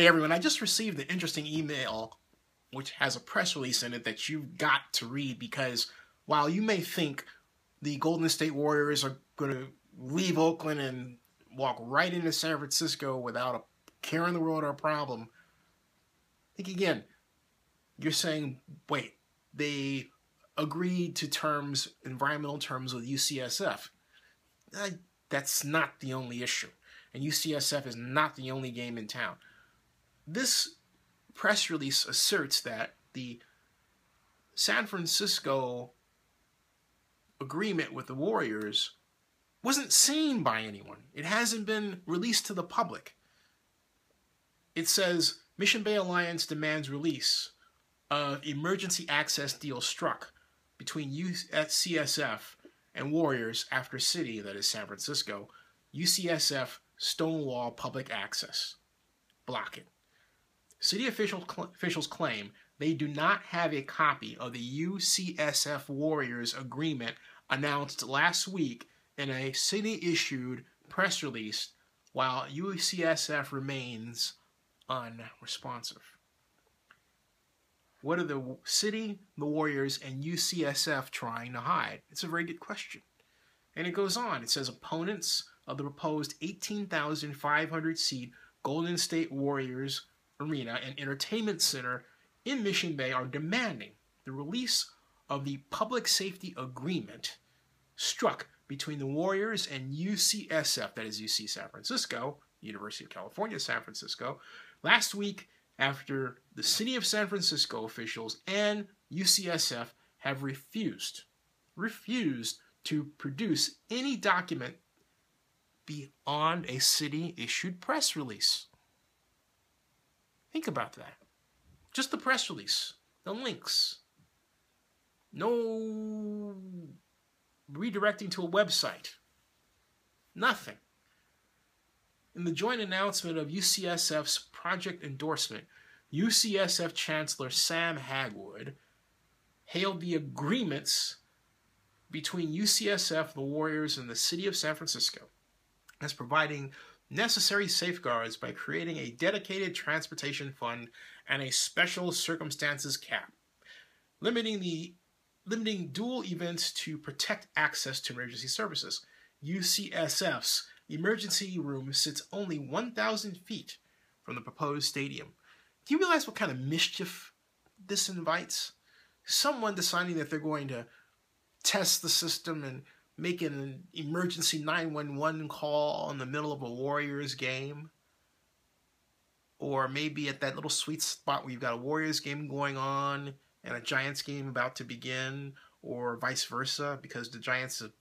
Hey everyone, I just received an interesting email which has a press release in it that you've got to read, because while you may think the Golden State Warriors are going to leave Oakland and walk right into San Francisco without a care in the world or a problem, think again. You're saying, wait, they agreed to terms, environmental terms with UCSF. That's not the only issue. And UCSF is not the only game in town. This press release asserts that the San Francisco agreement with the Warriors wasn't seen by anyone. It hasn't been released to the public. It says, Mission Bay Alliance demands release of emergency access deal struck between UCSF and Warriors after city, that is San Francisco, UCSF Stonewall public access. Block it. City officials claim they do not have a copy of the UCSF Warriors agreement announced last week in a city-issued press release, while UCSF remains unresponsive. What are the city, the Warriors, and UCSF trying to hide? It's a very good question. And it goes on. It says opponents of the proposed 18,500-seat Golden State Warriors Arena and Entertainment Center in Mission Bay are demanding the release of the public safety agreement struck between the Warriors and UCSF, that is UC San Francisco, University of California, San Francisco, last week, after the City of San Francisco officials and UCSF have refused to produce any document beyond a city-issued press release. Think about that. Just the press release, the links. No redirecting to a website. Nothing. In the joint announcement of UCSF's project endorsement, UCSF Chancellor Sam Hagwood hailed the agreements between UCSF, the Warriors, and the City of San Francisco as providing necessary safeguards by creating a dedicated transportation fund and a special circumstances cap, limiting dual events to protect access to emergency services. UCSF's emergency room sits only 1,000 feet from the proposed stadium. Do you realize what kind of mischief this invites? Someone deciding that they're going to test the system and make an emergency 911 call in the middle of a Warriors game. Or maybe at that little sweet spot where you've got a Warriors game going on and a Giants game about to begin, or vice versa, because the Giants are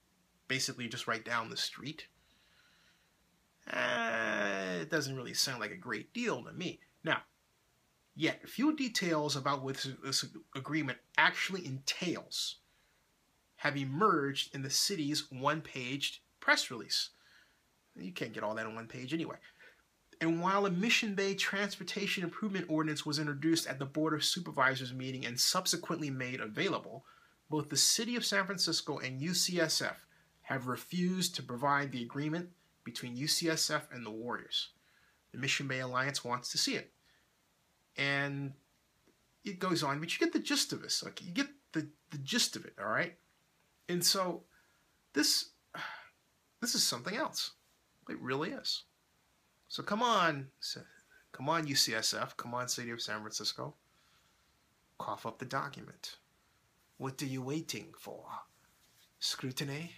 basically just right down the street. It doesn't really sound like a great deal to me. Now, yet few details about what this agreement actually entails have emerged in the city's one-page press release. You can't get all that on one page anyway. And while a Mission Bay Transportation Improvement Ordinance was introduced at the Board of Supervisors meeting and subsequently made available, both the City of San Francisco and UCSF have refused to provide the agreement between UCSF and the Warriors. The Mission Bay Alliance wants to see it. And it goes on, but you get the gist of this. Like, you get the gist of it, all right? And so this is something else. It really is. So come on UCSF, come on City of San Francisco, cough up the document. What are you waiting for? Scrutiny?